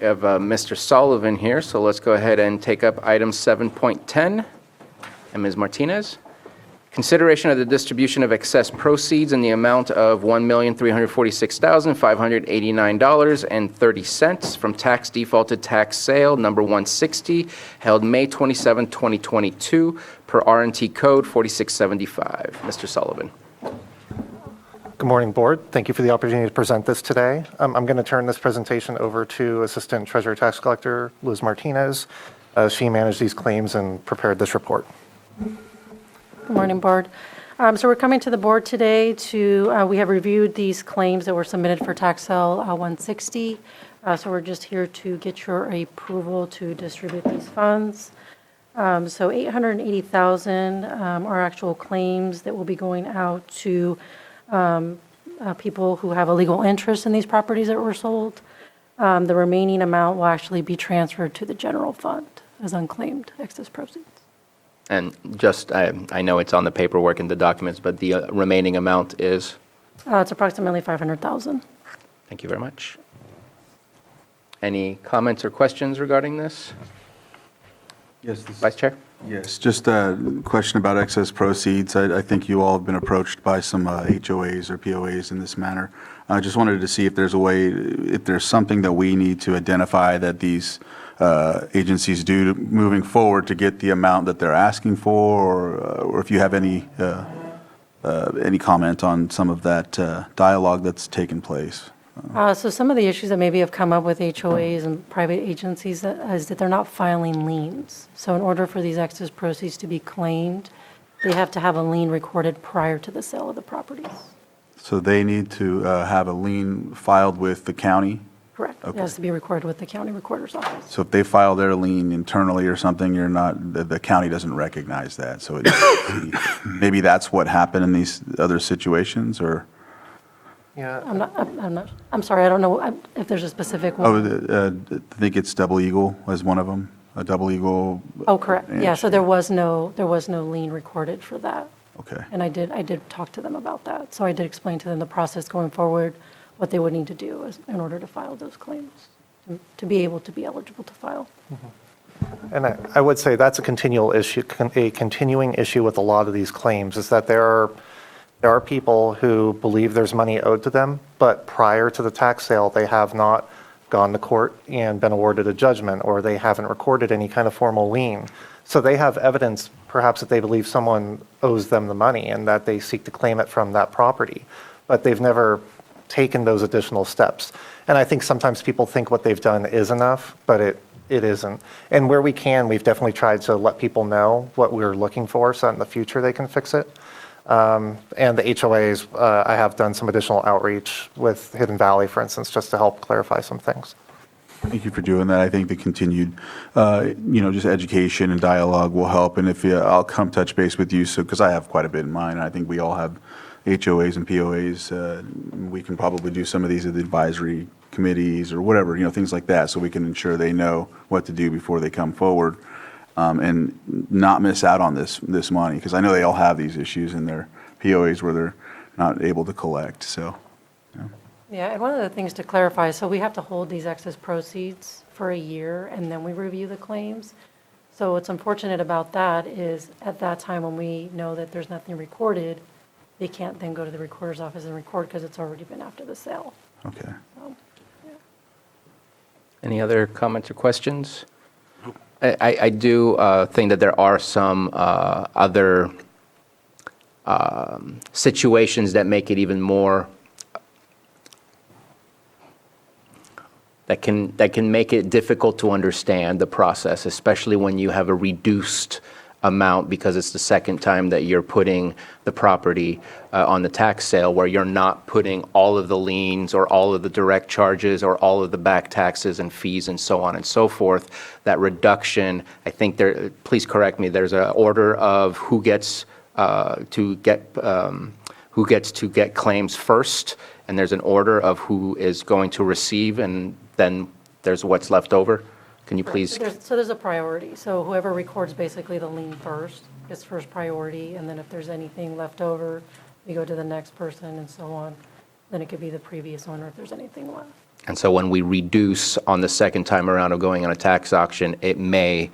We have Mr. Sullivan here, so let's go ahead and take up item 7.10. And Ms. Martinez. Consideration of the distribution of excess proceeds in the amount of $1,346,589.30 from tax defaulted tax sale number 160, held May 27, 2022, per R&T Code 4675. Mr. Sullivan. Good morning, Board. Thank you for the opportunity to present this today. I'm going to turn this presentation over to Assistant Treasurer Tax Collector Liz Martinez. She managed these claims and prepared this report. Good morning, Board. So we're coming to the Board today to, we have reviewed these claims that were submitted for tax sale 160. So we're just here to get your approval to distribute these funds. So 880,000 are actual claims that will be going out to people who have a legal interest in these properties that were sold. The remaining amount will actually be transferred to the general fund as unclaimed excess proceeds. And just, I know it's on the paperwork and the documents, but the remaining amount is? It's approximately 500,000. Thank you very much. Any comments or questions regarding this? Yes. Vice Chair? Yes, just a question about excess proceeds. I think you all have been approached by some HOAs or POAs in this manner. I just wanted to see if there's a way, if there's something that we need to identify that these agencies do moving forward to get the amount that they're asking for, or if you have any comment on some of that dialogue that's taken place. So some of the issues that maybe have come up with HOAs and private agencies is that they're not filing liens. So in order for these excess proceeds to be claimed, they have to have a lien recorded prior to the sale of the properties. So they need to have a lien filed with the county? Correct. Okay. It has to be recorded with the county recorder's office. So if they file their lien internally or something, you're not, the county doesn't recognize that. So maybe that's what happened in these other situations, or? Yeah. I'm sorry, I don't know if there's a specific one. Oh, I think it's Double Eagle as one of them, a Double Eagle. Oh, correct. Yeah, so there was no lien recorded for that. Okay. And I did talk to them about that. So I did explain to them the process going forward, what they would need to do in order to file those claims, to be able to be eligible to file. And I would say that's a continual issue, a continuing issue with a lot of these claims, is that there are people who believe there's money owed to them, but prior to the tax sale, they have not gone to court and been awarded a judgment, or they haven't recorded any kind of formal lien. So they have evidence, perhaps, that they believe someone owes them the money and that they seek to claim it from that property, but they've never taken those additional steps. And I think sometimes people think what they've done is enough, but it isn't. And where we can, we've definitely tried to let people know what we're looking for so that in the future they can fix it. And the HOAs, I have done some additional outreach with Hidden Valley, for instance, just to help clarify some things. Thank you for doing that. I think the continued, just education and dialogue will help. And if I'll come touch base with you, so because I have quite a bit in mind. I think we all have HOAs and POAs. We can probably do some of these at the advisory committees or whatever, things like that, so we can ensure they know what to do before they come forward, and not miss out on this money, because I know they all have these issues in their POAs where they're not able to collect. So. Yeah, and one of the things to clarify, so we have to hold these excess proceeds for a year, and then we review the claims. So what's unfortunate about that is at that time when we know that there's nothing recorded, they can't then go to the recorder's office and record because it's already been after the sale. Okay. Yeah. Any other comments or questions? I do think that there are some other situations that make it even more, that can make it difficult to understand the process, especially when you have a reduced amount because it's the second time that you're putting the property on the tax sale, where you're not putting all of the liens or all of the direct charges or all of the back taxes and fees and so on and so forth. That reduction, I think there, please correct me, there's an order of who gets to get claims first, and there's an order of who is going to receive, and then there's what's left over. Can you please? So there's a priority. So whoever records basically the lien first gets first priority, and then if there's anything left over, we go to the next person and so on. Then it could be the previous owner if there's anything left. And so when we reduce on the second time around of going on a tax auction, it may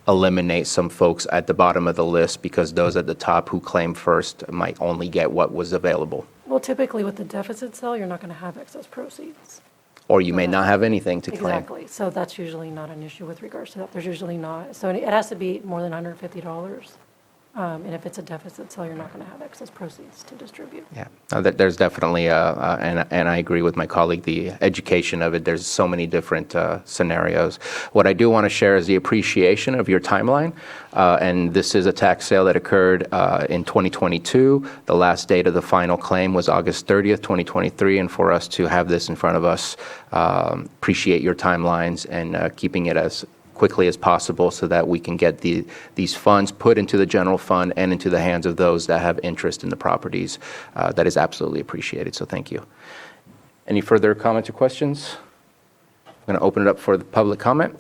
eliminate some folks at the bottom of the list because those at the top who claim first might only get what was available. Well, typically with the deficit sale, you're not going to have excess proceeds. Or you may not have anything to claim. Exactly. So that's usually not an issue with regards to that. There's usually not. So it has to be more than $150. And if it's a deficit sale, you're not going to have excess proceeds to distribute. Yeah, no, there's definitely, and I agree with my colleague, the education of it. There's so many different scenarios. What I do want to share is the appreciation of your timeline. And this is a tax sale that occurred in 2022. The last date of the final claim was August 30th, 2023. And for us to have this in front of us, appreciate your timelines and keeping it as quickly as possible so that we can get these funds put into the general fund and into the hands of those that have interest in the properties. That is absolutely appreciated, so thank you. Any further comments or questions? I'm going to open it up for the public comment.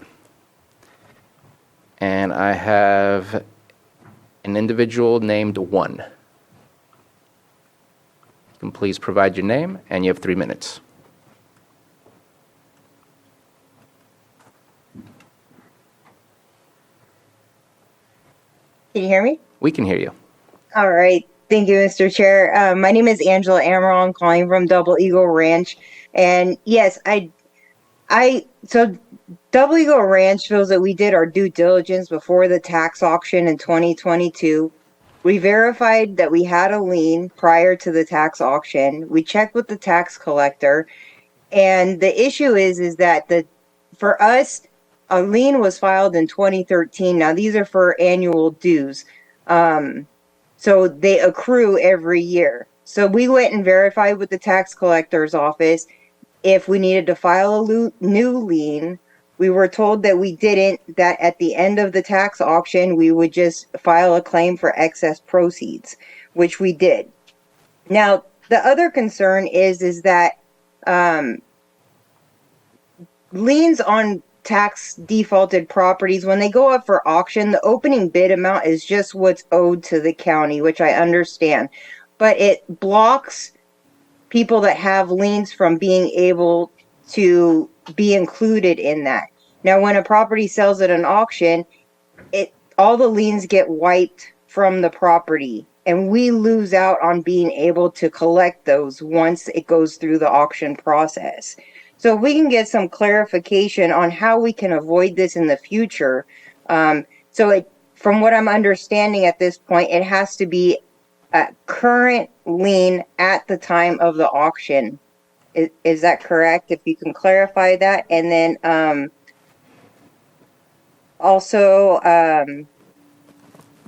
And I have an individual named One. You can please provide your name, and you have 3 minutes. Can you hear me? We can hear you. All right. Thank you, Mr. Chair. My name is Angela Amaral. I'm calling from Double Eagle Ranch. And yes, so Double Eagle Ranch feels that we did our due diligence before the tax auction in 2022. We verified that we had a lien prior to the tax auction. We checked with the tax collector. And the issue is that for us, a lien was filed in 2013. Now, these are for annual dues. So they accrue every year. So we went and verified with the tax collector's office if we needed to file a new lien. We were told that we didn't, that at the end of the tax auction, we would just file a claim for excess proceeds, which we did. Now, the other concern is that liens on tax defaulted properties, when they go up for auction, the opening bid amount is just what's owed to the county, which I understand, but it blocks people that have liens from being able to be included in that. Now, when a property sells at an auction, all the liens get wiped from the property, and we lose out on being able to collect those once it goes through the auction process. So if we can get some clarification on how we can avoid this in the future. From what I'm understanding at this point, it has to be a current lien at the time of the auction. Is that correct? If you can clarify that. And then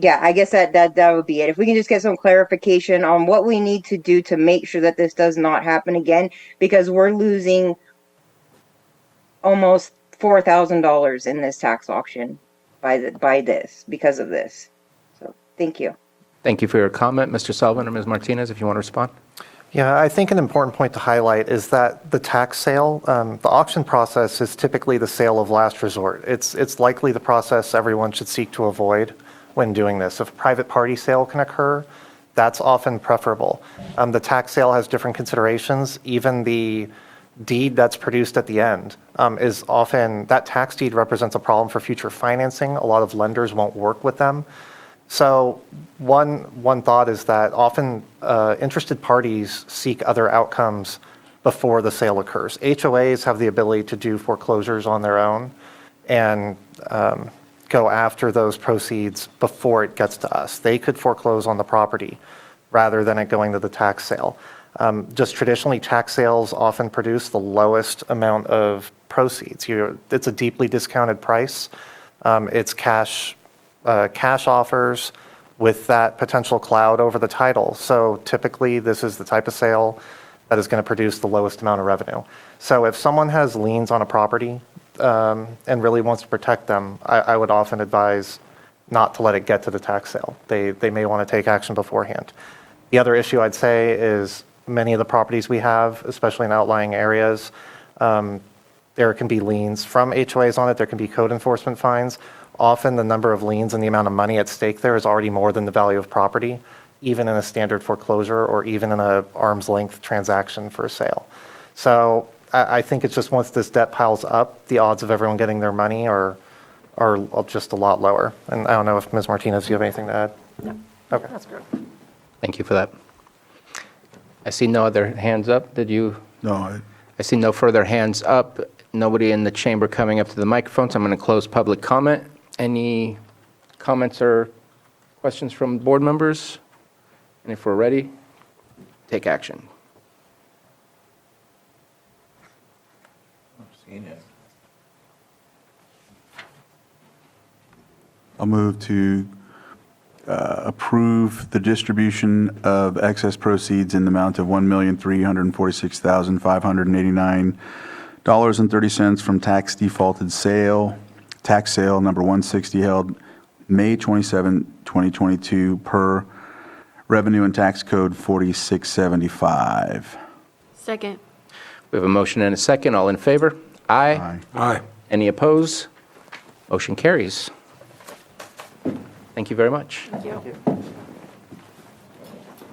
yeah, I guess that would be it. If we can just get some clarification on what we need to do to make sure that this does not happen again, because we're losing almost $4,000 in this tax auction because of this. So thank you. Thank you for your comment, Mr. Sullivan or Ms. Martinez, if you want to respond. Yeah, I think an important point to highlight is that the tax sale, the auction process is typically the sale of last resort. It's likely the process everyone should seek to avoid when doing this. If a private party sale can occur, that's often preferable. The tax sale has different considerations. Even the deed that's produced at the end is often, that tax deed represents a problem for future financing. A lot of lenders won't work with them. So one thought is that often interested parties seek other outcomes before the sale occurs. HOAs have the ability to do foreclosures on their own and go after those proceeds before it gets to us. They could foreclose on the property rather than it going to the tax sale. Just traditionally, tax sales often produce the lowest amount of proceeds. It's a deeply discounted price. It's cash offers with that potential cloud over the title. So typically, this is the type of sale that is going to produce the lowest amount of revenue. So if someone has liens on a property and really wants to protect them, I would often advise not to let it get to the tax sale. They may want to take action beforehand. The other issue I'd say is many of the properties we have, especially in outlying areas, there can be liens from HOAs on it. There can be code enforcement fines. Often the number of liens and the amount of money at stake there is already more than the value of property, even in a standard foreclosure or even in an arm's length transaction for a sale. So I think it's just once this debt piles up, the odds of everyone getting their money are just a lot lower. And I don't know if Ms. Martinez, you have anything to add? No, Okay. that's good. Thank you for that. I see no other hands up. Did you? No, I see no further hands up. Nobody in the chamber coming up to the microphone, so I'm going to close public comment. Any comments or questions from board members? And if we're ready, take action. I'll move to approve the distribution of excess proceeds in the amount of $1,346,589.30 from tax defaulted sale, tax sale number 160 held May 27, 2022 per Revenue and Tax Code 4675. Second. We have a motion and a second. All in favor? Aye. Aye. Aye. Any opposed? Motion carries. Thank you very much. Thank you.